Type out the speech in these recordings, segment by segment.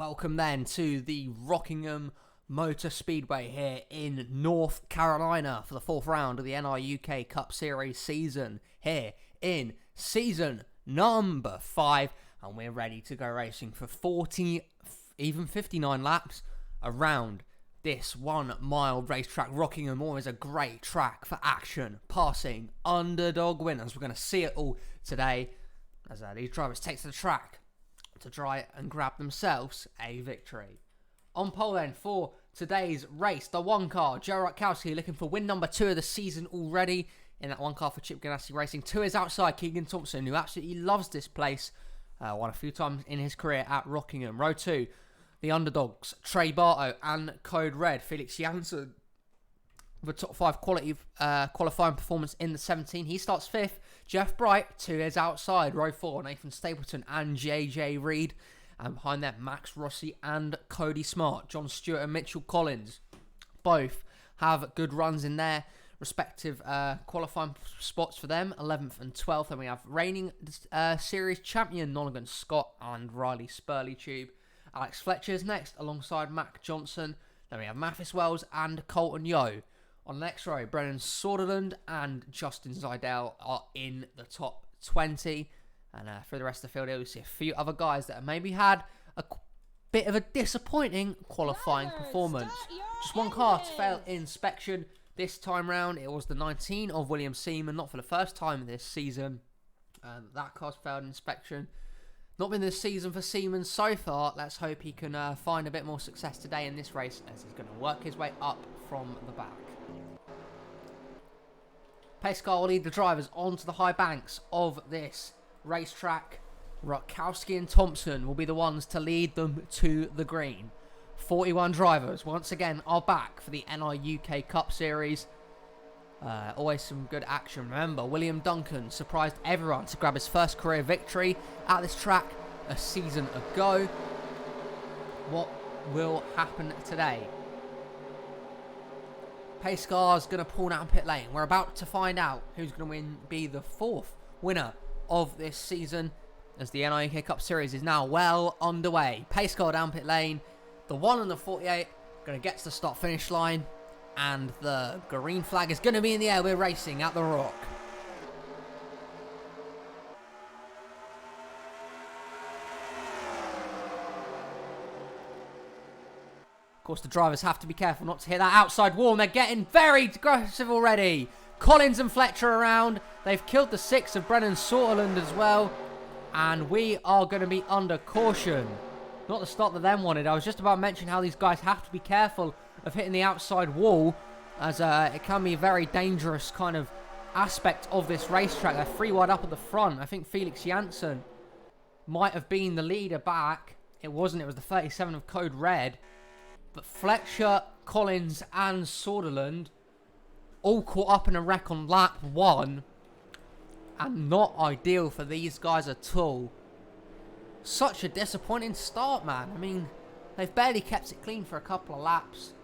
Welcome then to the Rockingham Motor Speedway here in North Carolina for the fourth round of the NRUK Cup Series season here in season number 5, and we're ready to go racing for 40, even 59 laps around this 1 mile racetrack. Rockingham always a great track for action, passing, underdog winners. We're going to see it all today as these drivers take to the track to try and grab themselves a victory. On pole then for today's race, the one car, Joe Rutkowski, looking for win number 2 of the season already in that one car for Chip Ganassi Racing. 2 is outside Keegan Thompson, who absolutely loves this place. Won a few times in his career at Rockingham. Row 2, the underdogs, Trey Bartow and Code Red. Felix Janssen with a top 5 qualifying performance in the 17. He starts 5th. Jeff Bright, 2 is outside. Row 4, Nathan Stapleton and JJ Reed. And behind them, Max Rossi and Cody Smart. John Stewart and Mitchell Collins both have good runs in their respective qualifying spots for them, 11th and 12th. And we have reigning series champion Nolligan Scott and Riley Spurley-Tube. Alex Fletcher is next alongside Mac Johnson. Then we have Mathis Wells and Colton Yo. On the next row, Brennan Soderlund and Justin Zidell are in the top 20. And for the rest of the field, you'll see a few other guys that have maybe had a bit of a disappointing qualifying performance. Just one car to fail inspection this time round. It was the 19 of William Seaman, not for the first time this season. That car's failed inspection. Not been this season for Seaman so far. Let's hope he can find a bit more success today in this race as he's going to work his way up from the back. Pace car will lead the drivers onto the high banks of this racetrack. Rutkowski and Thompson will be the ones to lead them to the green. 41 drivers once again are back for the NRUK Cup Series. Always some good action. Remember, William Duncan surprised everyone to grab his first career victory at this track a season ago. What will happen today? Pace car's going to pull down pit lane. We're about to find out who's going to be the 4th winner of this season as the NRUK Cup Series is now well underway. Pace car down pit lane. The 1 and the 48 going to get to the start finish line. And the green flag is going to be in the air. We're racing at the Rock. Of course, the drivers have to be careful not to hit that outside wall, and they're getting very aggressive already. Collins and Fletcher around. They've killed the 6 of Brennan Soderlund as well. And we are going to be under caution. Not the start that them wanted. I was just about to mention how these guys have to be careful of hitting the outside wall, as it can be a very dangerous kind of aspect of this racetrack. They're 3 wide up at the front. I think Felix Janssen might have been the leader back. It wasn't. It was the 37 of Code Red. But Fletcher, Collins and Soderlund all caught up in a wreck on lap 1. And not ideal for these guys at all. Such a disappointing start, man. I mean, they've barely kept it clean for a couple of laps.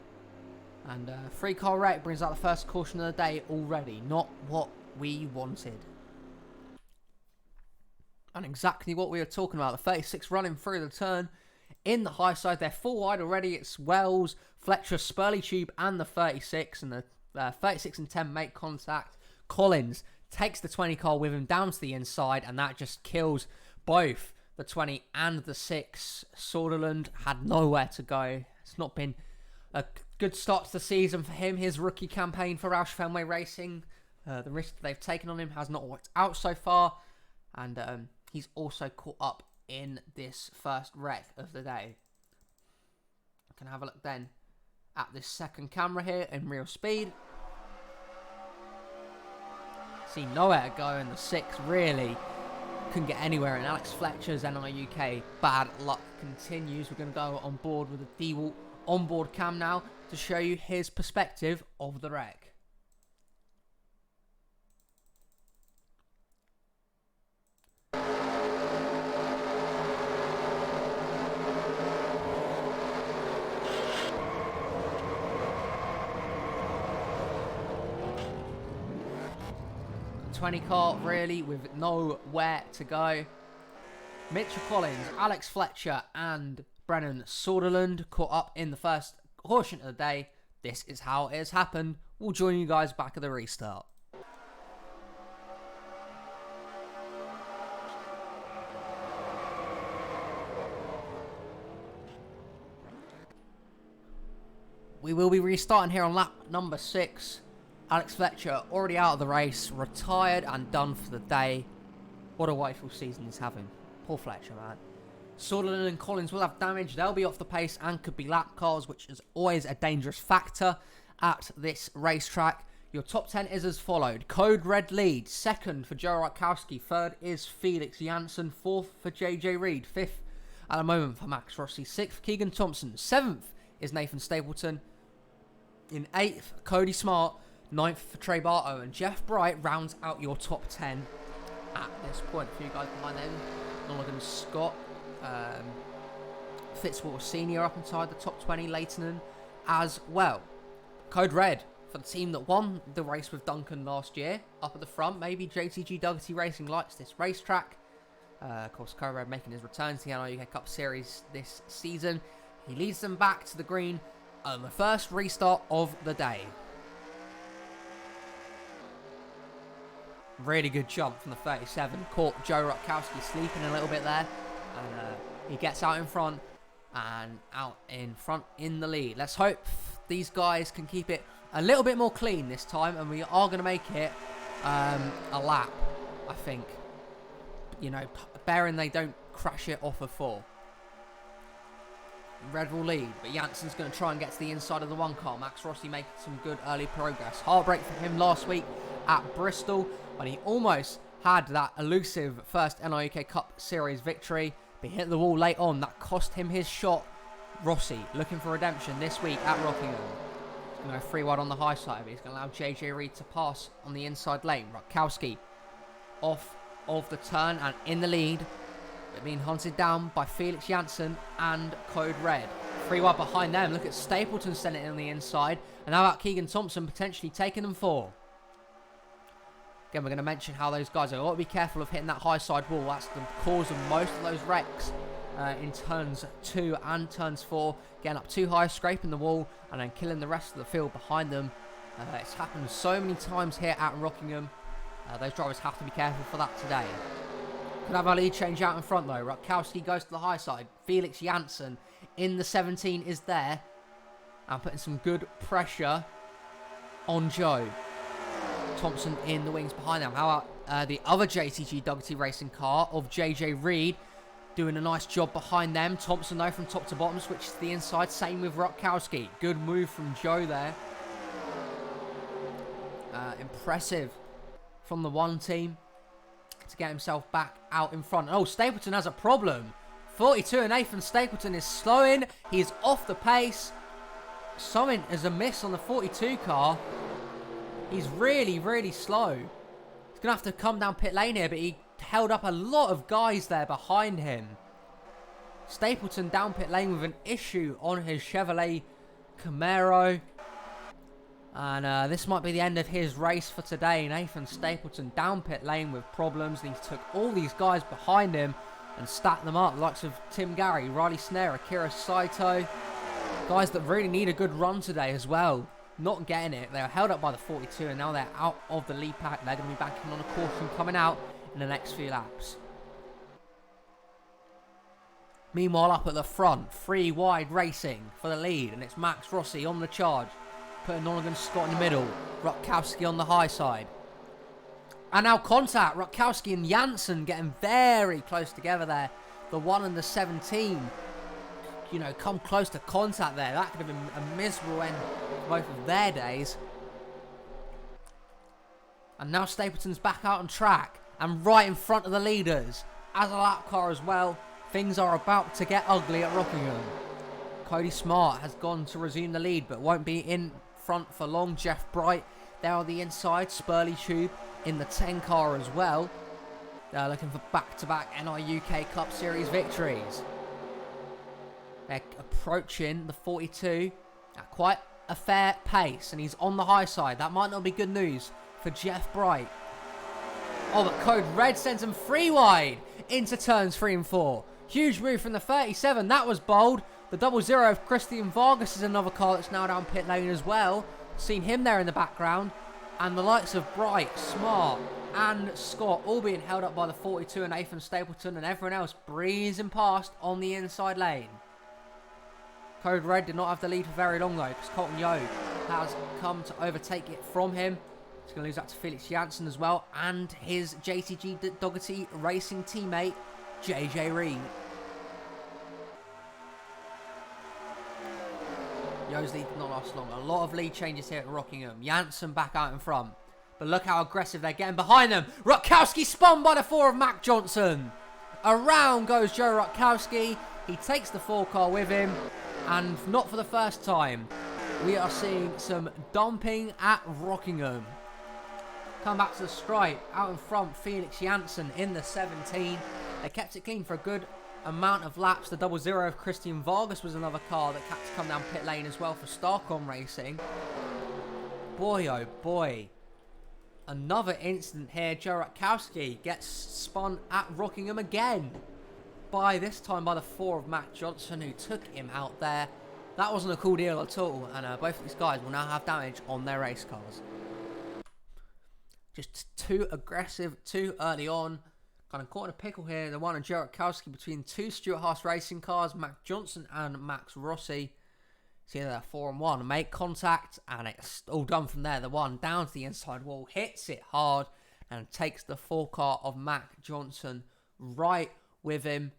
And 3-car wreck brings out the first caution of the day already. Not what we wanted. And exactly what we were talking about. The 36 running through the turn in the high side. They're 4 wide already. It's Wells, Fletcher, Spurley-Tube and the 36. And the 36 and 10 make contact. Collins takes the 20 car with him down to the inside. And that just kills both the 20 and the 6. Soderlund had nowhere to go. It's not been a good start to the season for him. His rookie campaign for Roush Fenway Racing. The risk that they've taken on him has not worked out so far. And he's also caught up in this first wreck of the day. I can have a look then at this second camera here in real speed. See nowhere to go, and the 6 really couldn't get anywhere. And Alex Fletcher's NRUK bad luck continues. We're going to go on board with the DeWalt onboard cam now to show you his perspective of the wreck. The 20 car really with nowhere to go. Mitchell Collins, Alex Fletcher and Brennan Soderlund caught up in the first caution of the day. This is how it has happened. We'll join you guys back at the restart. We will be restarting here on lap number 6. Alex Fletcher already out of the race, retired and done for the day. What a wonderful season he's having. Poor Fletcher, man. Soderlund and Collins will have damage. They'll be off the pace and could be lap cars, which is always a dangerous factor at this racetrack. Your top 10 is as followed. Code Red lead. Second for Joe Rutkowski. Third is Felix Janssen. Fourth for JJ Reed. Fifth at the moment for Max Rossi. Sixth, Keegan Thompson. Seventh is Nathan Stapleton. In 8th, Cody Smart. 9th for Trey Bartow. And Jeff Bright rounds out your top 10 at this point. A few guys behind them. Nolan Scott. Fitzwater Senior up inside the top 20. Leighton as well. Code Red for the team that won the race with Duncan last year. Up at the front, maybe JTG Dougherty Racing likes this racetrack. Of course, Code Red making his return to the NRUK Cup Series this season. He leads them back to the green on the first restart of the day. Really good jump from the 37. Caught Joe Rutkowski sleeping a little bit there. And he gets out in front and out in front in the lead. Let's hope these guys can keep it a little bit more clean this time. And we are going to make it a lap, I think. You know, bearing they don't crash it off of 4. Red will lead, but Janssen's going to try and get to the inside of the 1 car. Max Rossi making some good early progress. Heartbreak for him last week at Bristol when he almost had that elusive first NRUK Cup Series victory, but he hit the wall late on. That cost him his shot. Rossi looking for redemption this week at Rockingham. He's going to go free wide on the high side, but he's going to allow JJ Reed to pass on the inside lane. Rutkowski off of the turn and in the lead, but being hunted down by Felix Janssen and Code Red. Free wide behind them. Look at Stapleton sending it on the inside, and how about Keegan Thompson potentially taking them 4. Again, we're going to mention how those guys are. Got to be careful of hitting that high side wall. That's the cause of most of those wrecks in turns 2 and turns 4. Getting up too high, scraping the wall, and then killing the rest of the field behind them. It's happened so many times here at Rockingham. Those drivers have to be careful for that today. Could have our lead change out in front though. Rutkowski goes to the high side. Felix Janssen in the 17 is there. And putting some good pressure on Joe. Thompson in the wings behind them. How about the other JTG Dougherty Racing car of JJ Reed doing a nice job behind them. Thompson though from top to bottom switches to the inside. Same with Rutkowski. Good move from Joe there. Impressive from the 1 team to get himself back out in front. Oh, Stapleton has a problem. 42 and Nathan Stapleton is slowing. He's off the pace. Something is amiss on the 42 car. He's really, really slow. He's going to have to come down pit lane here, but he held up a lot of guys there behind him. Stapleton down pit lane with an issue on his Chevrolet Camaro. And this might be the end of his race for today. Nathan Stapleton down pit lane with problems. And he took all these guys behind him and stacked them up. The likes of Tim Gary, Riley Snare, Akira Saito. Guys that really need a good run today as well. Not getting it. They were held up by the 42 and now they're out of the lead pack. They're going to be banking on a caution coming out in the next few laps. Meanwhile, up at the front, 3 wide racing for the lead. And it's Max Rossi on the charge. Putting Nolan Scott in the middle. Rutkowski on the high side. And now contact. Rutkowski and Janssen getting very close together there. The 1 and the 17. You know, come close to contact there. That could have been a miserable end to both of their days. And now Stapleton's back out on track. And right in front of the leaders. As a lap car as well. Things are about to get ugly at Rockingham. Cody Smart has gone to resume the lead, but won't be in front for long. Jeff Bright there on the inside. Spurley Tube in the 10 car as well. They're looking for back-to-back NRUK Cup Series victories. They're approaching the 42 at quite a fair pace, and he's on the high side. That might not be good news for Jeff Bright. Oh, but Code Red sends him 3 wide into turns 3 and 4. Huge move from the 37. That was bold. The 00 of Christian Vargas is another car that's now down pit lane as well. Seen him there in the background. And the likes of Bright, Smart, and Scott all being held up by the 42 and Nathan Stapleton, and everyone else breezing past on the inside lane. Code Red did not have the lead for very long though, because Colton Yo has come to overtake it from him. He's going to lose that to Felix Janssen as well, and his JTG Doggety Racing teammate, JJ Reed. Yo's lead did not last long. A lot of lead changes here at Rockingham. Janssen back out in front. But look how aggressive they're getting behind them. Rutkowski spun by the 4 of Mac Johnson. Around goes Joe Rutkowski. He takes the 4 car with him. And not for the first time, we are seeing some dumping at Rockingham. Come back to the stripe. Out in front, Felix Janssen in the 17. They kept it clean for a good amount of laps. The 00 of Christian Vargas was another car that had to come down pit lane as well for Starcom Racing. Boy, oh boy. Another incident here. Joe Rutkowski gets spun at Rockingham again. This time by the 4 of Matt Johnson, who took him out there. That wasn't a cool deal at all. And both of these guys will now have damage on their race cars. Just too aggressive, too early on. Kind of caught in a pickle here. The one of Joe Rutkowski between 2 Stuart Haas racing cars, Mac Johnson and Max Rossi. See, they're 4 and 1. Make contact, and it's all done from there. The one down to the inside wall, hits it hard, and takes the 4 car of Mac Johnson right with him.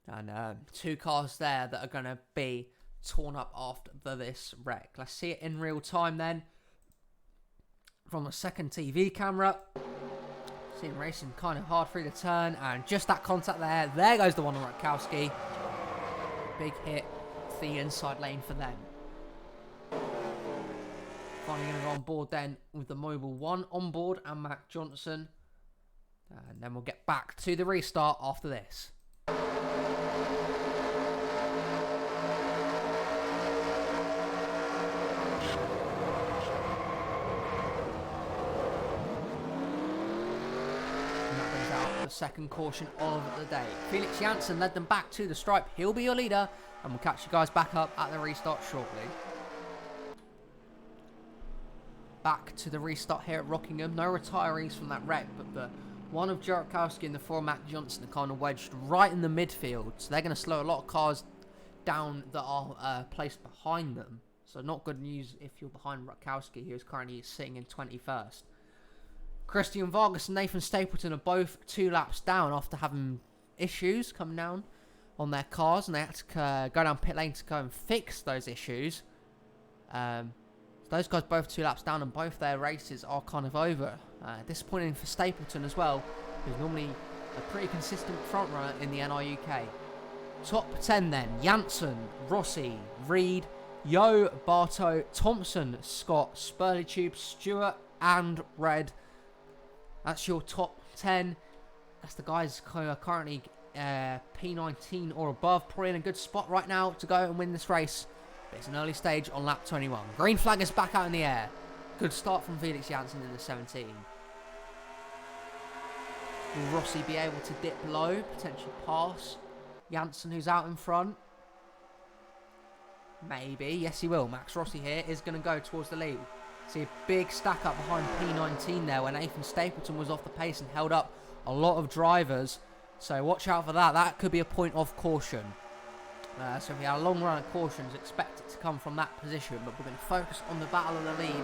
And 2 cars there that are going to be torn up after this wreck. Let's see it in real time then. From the second TV camera. Seeing racing kind of hard through the turn, and just that contact there. There goes the one on Rutkowski. Big hit to the inside lane for them. Finally going to go on board then with the Mobile 1 on board and Mac Johnson. And then we'll get back to the restart after this. The second caution of the day. Felix Janssen led them back to the stripe. He'll be your leader, and we'll catch you guys back up at the restart shortly. Back to the restart here at Rockingham. No retirees from that wreck, but the one of Joe Rutkowski and the 4 Matt Johnson are kind of wedged right in the midfield, so they're going to slow a lot of cars down that are placed behind them. So not good news if you're behind Rutkowski, who is currently sitting in 21st. Christian Vargas and Nathan Stapleton are both 2 laps down after having issues coming down on their cars, and they had to go down pit lane to go and fix those issues. So those guys both 2 laps down, and both their races are kind of over. Disappointing for Stapleton as well, who's normally a pretty consistent front runner in the NRUK. Top 10 then: Janssen, Rossi, Reed, Yo, Bartow, Thompson, Scott, Spurleytube, Stewart, and Red. That's your top 10. That's the guys who are currently P19 or above. Probably in a good spot right now to go and win this race. But it's an early stage on lap 21. Green flag is back out in the air. Good start from Felix Janssen in the 17. Will Rossi be able to dip low, potentially pass Janssen, who's out in front? Maybe. Yes, he will. Max Rossi here is going to go towards the lead. See a big stack up behind P19 there, where Nathan Stapleton was off the pace and held up a lot of drivers. So watch out for that. That could be a point of caution. So if you have a long run of cautions, expect it to come from that position. But we're going to focus on the battle of the lead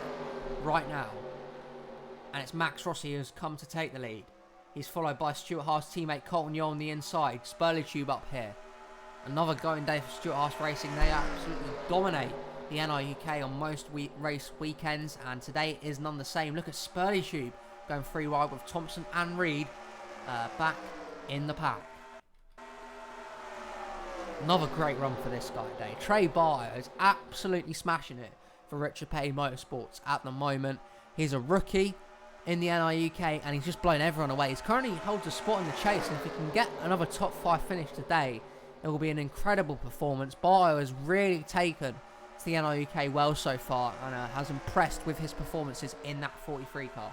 right now. And it's Max Rossi who's come to take the lead. He's followed by Stuart Haas teammate Colton Yo on the inside. Spurleytube up here. Another going day for Stuart Haas Racing. They absolutely dominate the NRUK on most race weekends, and today is none the same. Look at Spurleytube going free wide with Thompson and Reed back in the pack. Another great run for this guy today. Trey Barr is absolutely smashing it for Richard Payne Motorsports at the moment. He's a rookie in the NRUK, and he's just blown everyone away. He currently holds a spot in the chase, and if he can get another top 5 finish today, it will be an incredible performance. Barr has really taken to the NRUK well so far, and has impressed with his performances in that 43 car.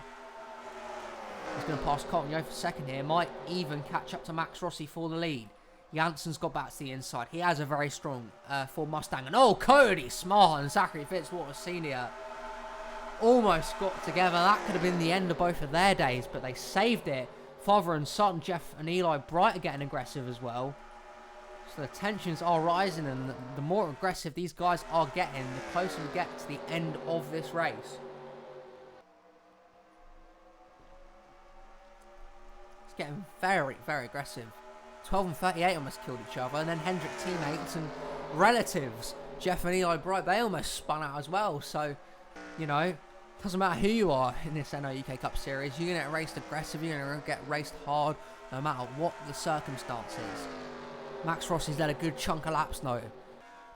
He's going to pass Colton Yo for second here. Might even catch up to Max Rossi for the lead. Jansen's got back to the inside. He has a very strong Ford Mustang. And oh, Cody Smart and Zachary Fitzwater Sr. almost got together. That could have been the end of both of their days, but they saved it. Father and son, Jeff and Eli Bright, are getting aggressive as well. So the tensions are rising, and the more aggressive these guys are getting, the closer we get to the end of this race. It's getting very, very aggressive. 12 and 38 almost killed each other, and then Hendrick teammates and relatives, Jeff and Eli Bright, they almost spun out as well. So, you know, doesn't matter who you are in this NRUK Cup Series, you're going to get raced aggressive, you're going to get raced hard, no matter what the circumstances. Max Rossi's led a good chunk of laps though,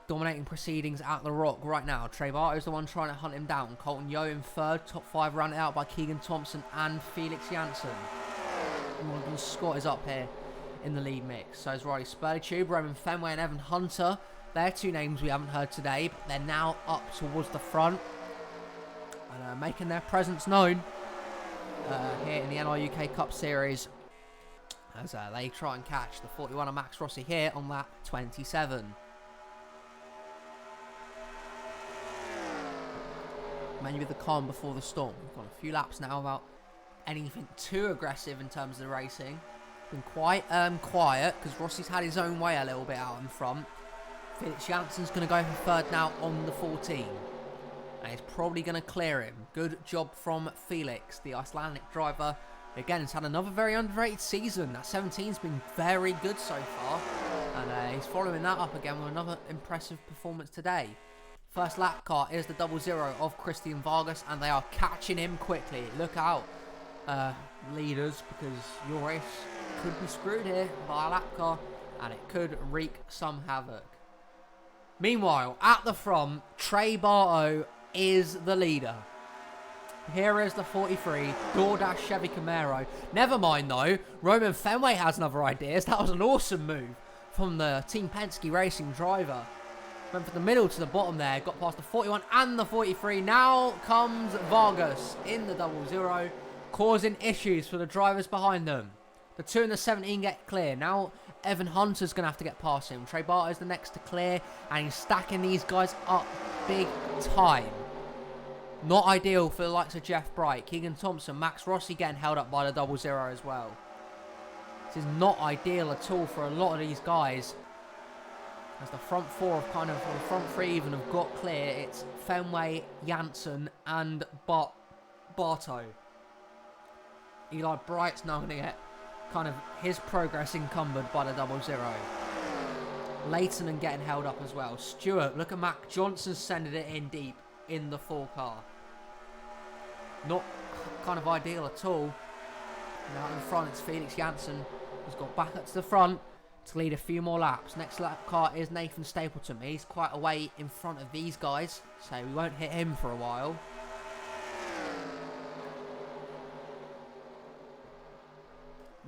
dominating proceedings at the Rock right now. Trey Barto's the one trying to hunt him down. Colton Yo in third, top 5 rounded out by Keegan Thompson and Felix Jansen. Morgan Scott is up here in the lead mix. So is Riley Spurley, Roman Fenway and Evan Hunter. They're two names we haven't heard today, but they're now up towards the front and making their presence known here in the NRUK Cup Series as they try and catch the 41 of Max Rossi here on lap 27. Many with the calm before the storm. We've got a few laps now without anything too aggressive in terms of the racing. Been quite quiet because Rossi's had his own way a little bit out in front. Felix Jansen's going to go for third now on the 14. And he's probably going to clear him. Good job from Felix, the Icelandic driver. Again, he's had another very underrated season. That 17's been very good so far. And he's following that up again with another impressive performance today. First lap car is the 00 of Christian Vargas, and they are catching him quickly. Look out, leaders, because your race could be screwed here by a lap car, and it could wreak some havoc. Meanwhile, at the front, Trey Barto is the leader. Here is the 43, DoorDash Chevy Camaro. Never mind though, Roman Fenway has another idea. That was an awesome move from the Team Penske Racing driver. Went from the middle to the bottom there, got past the 41 and the 43. Now comes Vargas in the 00, causing issues for the drivers behind them. The 2 and the 17 get clear. Now Evan Hunter's going to have to get past him. Trey Barto's the next to clear, and he's stacking these guys up big time. Not ideal for the likes of Jeff Bright, Keegan Thompson, Max Rossi getting held up by the 00 as well. This is not ideal at all for a lot of these guys. As the front four have kind of, or the front three even have got clear, it's Fenway, Jansen and Barto. Eli Bright's now going to get kind of his progress encumbered by the 00. Leighton and getting held up as well. Stewart, look at Mac Johnson sending it in deep in the 4 car. Not kind of ideal at all. Now in front it's Felix Jansen, who's got back up to the front to lead a few more laps. Next lap car is Nathan Stapleton. He's quite a way in front of these guys, so we won't hit him for a while.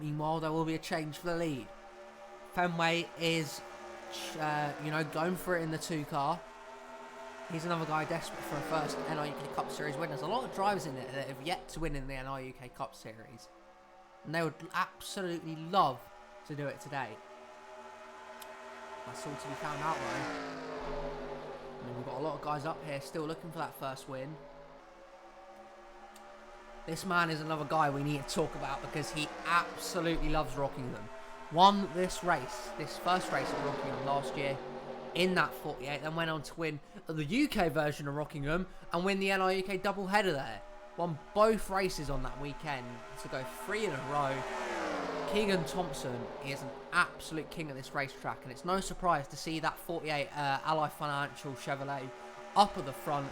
Meanwhile, there will be a change for the lead. Fenway is, going for it in the 2 car. He's another guy desperate for a first NRUK Cup Series win. There's a lot of drivers in there that have yet to win in the NRUK Cup Series, and they would absolutely love to do it today. That's all to be found out though. I mean, we've got a lot of guys up here still looking for that first win. This man is another guy we need to talk about because he absolutely loves Rockingham. Won this race, this first race at Rockingham last year in that 48, then went on to win the UK version of Rockingham and win the NRUK double header there. Won both races on that weekend to go 3 in a row. Keegan Thompson is an absolute king at this racetrack, and it's no surprise to see that 48 Ally Financial Chevrolet up at the front.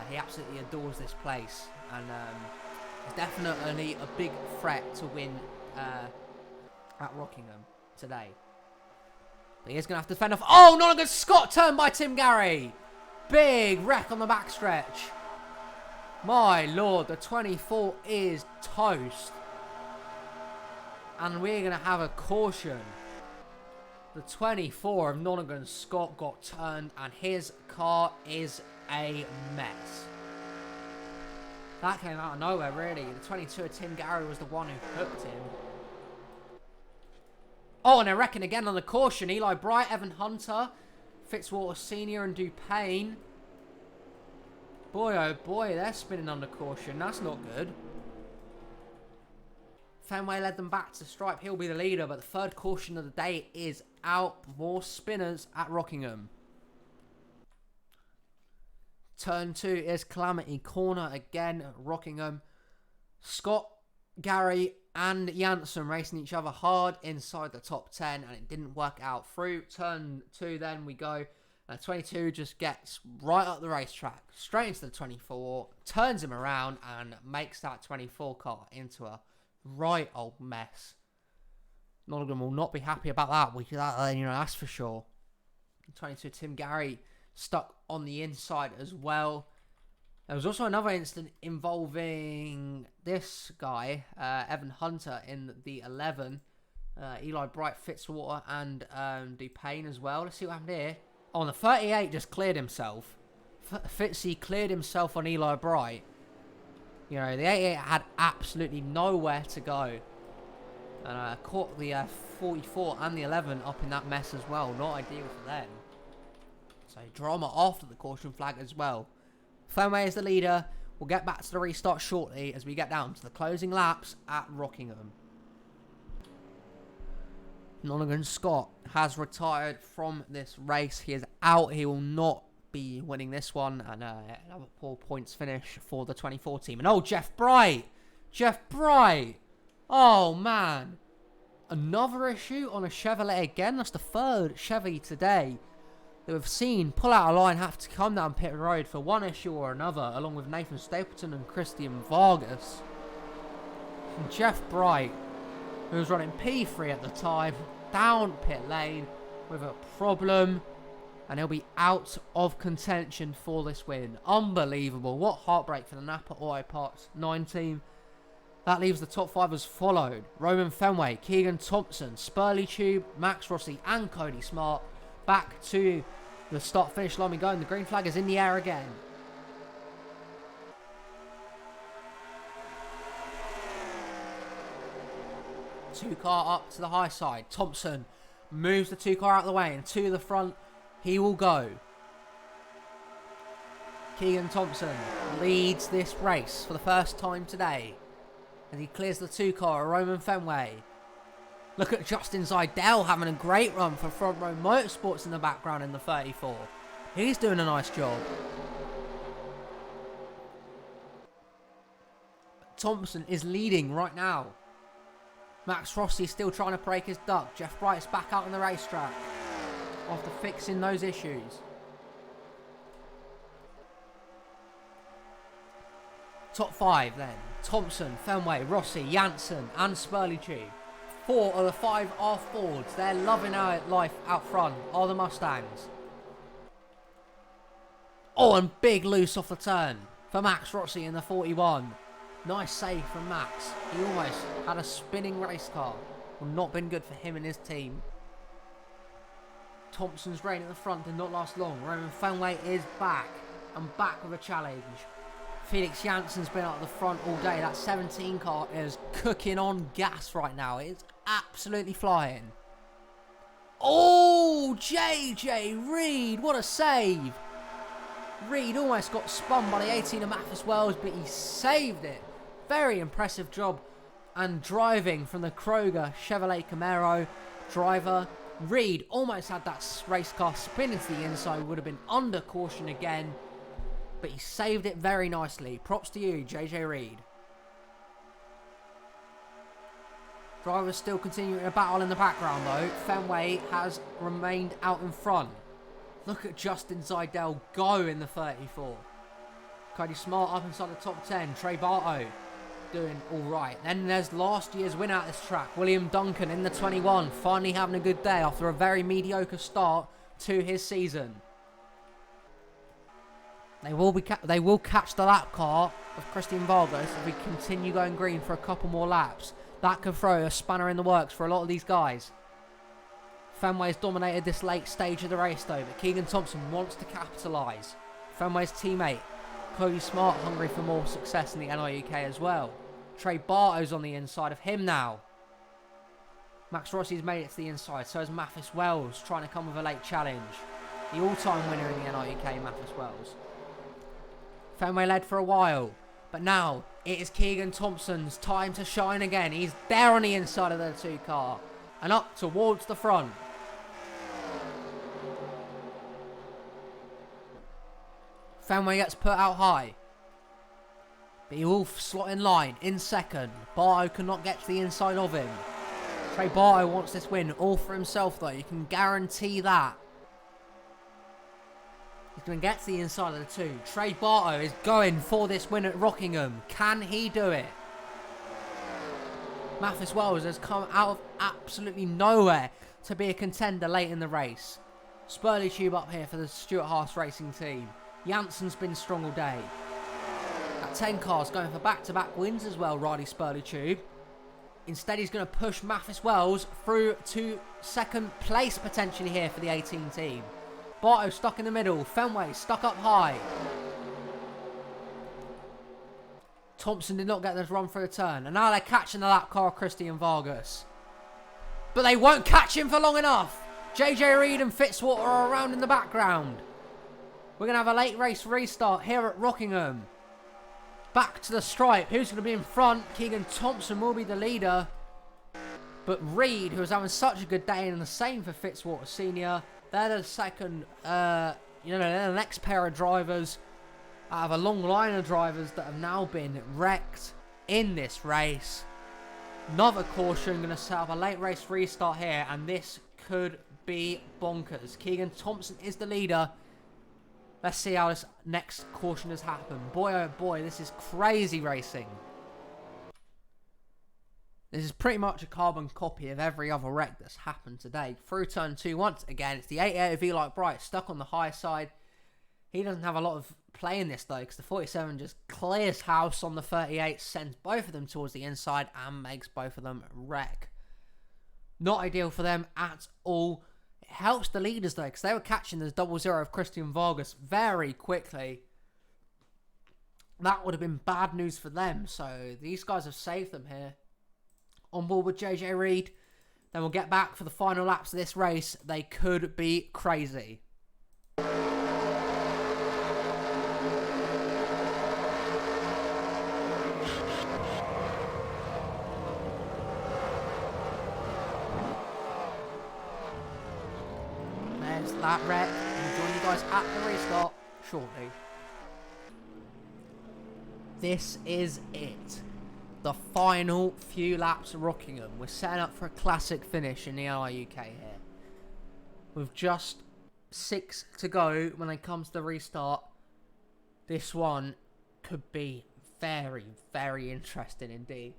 He absolutely adores this place, and is definitely a big threat to win at Rockingham today. But he is going to have to fend off. Oh, not a good Scott turn by Tim Gary. Big wreck on the backstretch. My lord, the 24 is toast. And we're going to have a caution. The 24 of Nonigan Scott got turned, and his car is a mess. That came out of nowhere, really. The 22 of Tim Gary was the one who hooked him. Oh, and they're wrecking again on the caution. Eli Bright, Evan Hunter, Fitzwater Sr. and Dupain. Boy, oh boy, they're spinning under caution. That's not good. Fenway led them back to stripe. He'll be the leader, but the third caution of the day is out. More spinners at Rockingham. Turn 2 is Calamity. Corner again at Rockingham. Scott, Gary and Janssen racing each other hard inside the top 10, and it didn't work out through turn 2. Then we go 22 just gets right up the racetrack straight into the 24, turns him around and makes that 24 car into a right old mess. Nottingham will not be happy about that. That's for sure. 22 Tim Gary stuck on the inside as well. There was also another incident involving this guy, Evan Hunter, in the 11. Eli Bright, Fitzwater, and Dupain as well. Let's see what happened here. Oh, and the 38 just cleared himself. Fitzy cleared himself on Eli Bright. You know, the 88 had absolutely nowhere to go. And caught the 44 and the 11 up in that mess as well. Not ideal for them. So drama after the caution flag as well. Fenway is the leader. We'll get back to the restart shortly as we get down to the closing laps at Rockingham. Nottingham Scott has retired from this race. He is out. He will not be winning this one. And another poor points finish for the 24 team. And oh, Jeff Bright. Jeff Bright. Oh, man. Another issue on a Chevrolet again. That's the third Chevy today that we've seen pull out a line, have to come down pit road for one issue or another, along with Nathan Stapleton and Christian Vargas. And Jeff Bright, who was running P3 at the time, down pit lane with a problem, and he'll be out of contention for this win. Unbelievable. What heartbreak for the Napa Auto Parts 9 team. That leaves the top 5 as followed. Roman Fenway, Keegan Thompson, Spurley Tube, Max Rossi and Cody Smart. Back to the start-finish line we go, and the green flag is in the air again. Two car up to the high side. Thompson moves the 2 car out of the way, and to the front he will go. Keegan Thompson leads this race for the first time today, and he clears the 2 car, Roman Fenway. Look at Justin Zidell having a great run for Front Row Motorsports in the background in the 34. He's doing a nice job. Thompson is leading right now. Max Rossi still trying to break his duck. Jeff Bright's back out on the racetrack after fixing those issues. Top 5 then. Thompson, Fenway, Rossi, Janssen and Spurley Tube. 4 of the 5 are Fords. They're loving our life out front are the Mustangs. Oh, and big loose off the turn for Max Rossi in the 41. Nice save from Max. He almost had a spinning race car. Well, not been good for him and his team. Thompson's reign at the front did not last long. Roman Fenway is back and back with a challenge. Felix Janssen's been out at the front all day. That 17 car is cooking on gas right now. It's absolutely flying. Oh, JJ Reed, what a save. Reed almost got spun by the 18 of Mathis Wells, but he saved it. Very impressive job and driving from the Kroger Chevrolet Camaro driver. Reed almost had that race car spin into the inside, would have been under caution again, but he saved it very nicely. Props to you, JJ Reed. Drivers still continuing a battle in the background though. Fenway has remained out in front. Look at Justin Zidell go in the 34. Cody Smart up inside the top 10. Trey Bartow doing alright. Then there's last year's winner at this track, William Duncan in the 21. Finally having a good day after a very mediocre start to his season. They will catch the lap car of Christian Vargas if we continue going green for a couple more laps. That could throw a spanner in the works for a lot of these guys. Fenway's dominated this late stage of the race though, but Keegan Thompson wants to capitalise. Fenway's teammate, Cody Smart, hungry for more success in the NRUK as well. Trey Bartow's on the inside of him now. Max Rossi's made it to the inside, so is Mathis Wells trying to come with a late challenge. The all-time winner in the NRUK, Mathis Wells. Fenway led for a while, but now it is Keegan Thompson's time to shine again. He's there on the inside of the 2 car and up towards the front. Fenway gets put out high, but he will slot in line in second. Bartow cannot get to the inside of him. Trey Bartow wants this win all for himself though, you can guarantee that. He's going to get to the inside of the 2. Trey Bartow is going for this win at Rockingham. Can he do it? Mathis Wells has come out of absolutely nowhere to be a contender late in the race. Spurley Tube up here for the Stuart Haas Racing team. Jansen's been strong all day. That 10 car's going for back-to-back wins as well, Riley Spurley Tube. Instead, he's going to push Mathis Wells through to second place potentially here for the 18 team. Bartow stuck in the middle. Fenway stuck up high. Thompson did not get this run through the turn. And now they're catching the lap car, Christian Vargas. But they won't catch him for long enough. JJ Reed and Fitzwater are around in the background. We're going to have a late race restart here at Rockingham. Back to the stripe. Who's going to be in front? Keegan Thompson will be the leader. But Reed, who was having such a good day, and the same for Fitzwater Senior. They're the second, they're the next pair of drivers out of a long line of drivers that have now been wrecked in this race. Another caution, going to set up a late race restart here, and this could be bonkers. Keegan Thompson is the leader. Let's see how this next caution has happened. Boy, oh boy, this is crazy racing. This is pretty much a carbon copy of every other wreck that's happened today. Through turn 2 once again, it's the 88 of Eli Bright stuck on the high side. He doesn't have a lot of play in this though, because the 47 just clears house on the 38, sends both of them towards the inside and makes both of them wreck. Not ideal for them at all. It helps the leaders though, because they were catching this 00 of Christian Vargas very quickly. That would have been bad news for them, so these guys have saved them here. On board with JJ Reed. Then we'll get back for the final laps of this race. They could be crazy. There's that wreck. I'll join you guys at the restart shortly. This is it. The final few laps of Rockingham. We're setting up for a classic finish in the NRUK here. With just 6 to go when it comes to the restart, this one could be very, very interesting indeed.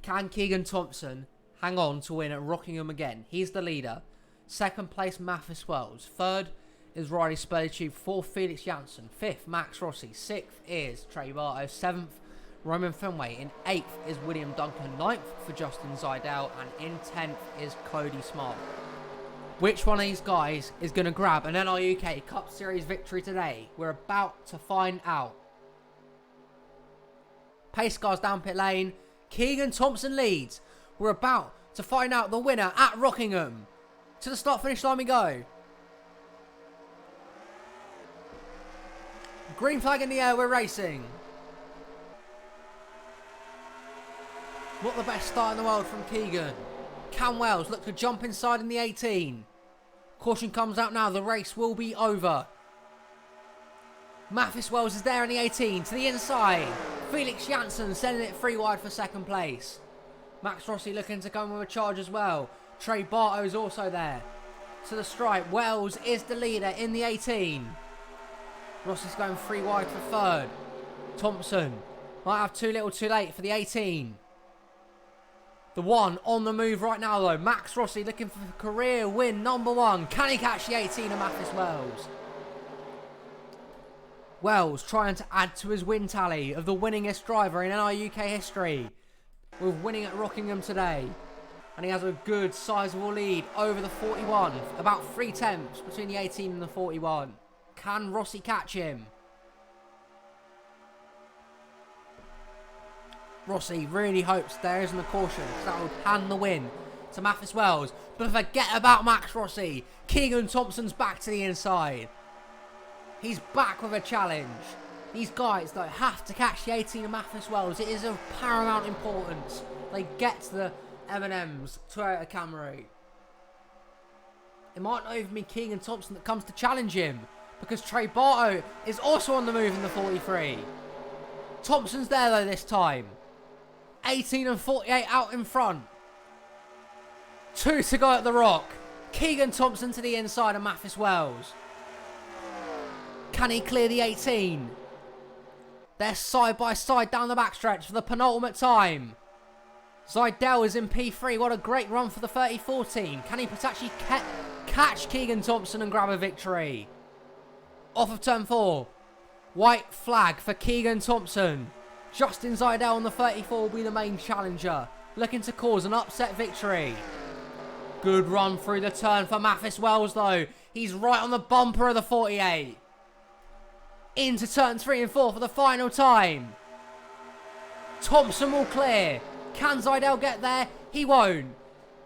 Can Keegan Thompson hang on to win at Rockingham again? He's the leader. Second place, Mathis Wells. Third is Riley Spurley Tube. Fourth, Felix Jansen. Fifth, Max Rossi. Sixth is Trey Bartow. Seventh, Roman Fenway. In 8th is William Duncan. 9th for Justin Zidell. And in 10th is Cody Smart. Which one of these guys is going to grab an NRUK Cup Series victory today? We're about to find out. Pace cars down pit lane. Keegan Thompson leads. We're about to find out the winner at Rockingham. To the start-finish line we go. Green flag in the air, we're racing. Not the best start in the world from Keegan. Cam Wells look to jump inside in the 18. Caution comes out now, the race will be over. Mathis Wells is there in the 18, to the inside. Felix Jansen sending it 3 wide for second place. Max Rossi looking to come with a charge as well. Trey Bartow is also there. To the stripe, Wells is the leader in the 18. Rossi's going 3 wide for third. Thompson might have too little too late for the 18. The one on the move right now though. Max Rossi looking for career win number 1. Can he catch the 18 of Mathis Wells? Wells trying to add to his win tally of the winningest driver in NRUK history. With winning at Rockingham today. And he has a good sizable lead over the 41. About 3 tenths between the 18 and the 41. Can Rossi catch him? Rossi really hopes there isn't a caution, because that would hand the win to Mathis Wells. But forget about Max Rossi. Keegan Thompson's back to the inside. He's back with a challenge. These guys, though, have to catch the 18 of Mathis Wells. It is of paramount importance. They get to the M&Ms, Toyota Camry. It might not even be Keegan Thompson that comes to challenge him, because Trey Bartow is also on the move in the 43. Thompson's there, though, this time. 18 and 48 out in front. 2 to go at the Rock. Keegan Thompson to the inside of Mathis Wells. Can he clear the 18? They're side by side down the backstretch for the penultimate time. Zidell is in P3. What a great run for the 34 team. Can he potentially catch Keegan Thompson and grab a victory? Off of turn 4. White flag for Keegan Thompson. Justin Zidell on the 34 will be the main challenger, looking to cause an upset victory. Good run through the turn for Mathis Wells, though. He's right on the bumper of the 48. Into turns 3 and 4 for the final time. Thompson will clear. Can Zidell get there? He won't.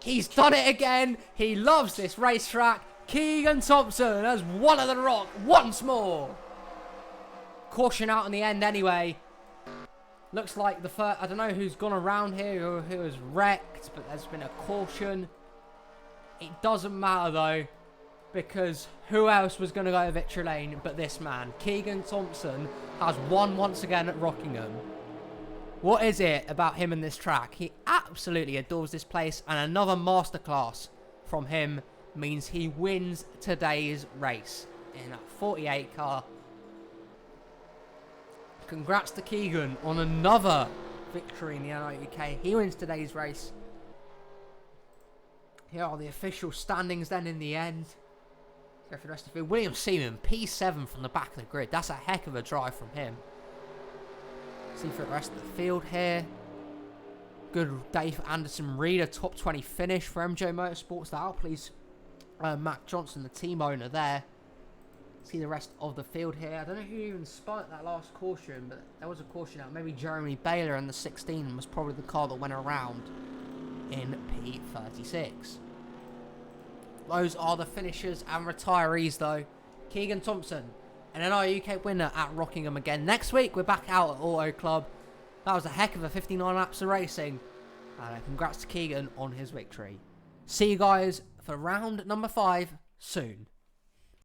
He's done it again. He loves this racetrack. Keegan Thompson has won at the Rock once more. Caution out in the end anyway. Looks like the first, I don't know who's gone around here or who has wrecked, but there's been a caution. It doesn't matter though, because who else was going to go to victory lane but this man? Keegan Thompson has won once again at Rockingham. What is it about him and this track? He absolutely adores this place, and another masterclass from him means he wins today's race in a 48 car. Congrats to Keegan on another victory in the NRUK. He wins today's race. Here are the official standings then in the end. Go for the rest of the field. William Seaman, P7 from the back of the grid. That's a heck of a drive from him. See for the rest of the field here. Good day for Anderson Reed, a top 20 finish for MJ Motorsports. That'll please Matt Johnson, the team owner there. See the rest of the field here. I don't know who even spun at that last caution, but there was a caution out. Maybe Jeremy Baylor in the 16 was probably the car that went around in P36. Those are the finishers and retirees though. Keegan Thompson, an NRUK winner at Rockingham again. Next week we're back out at Auto Club. That was a heck of a 59 laps of racing. Congrats to Keegan on his victory. See you guys for round number 5 soon.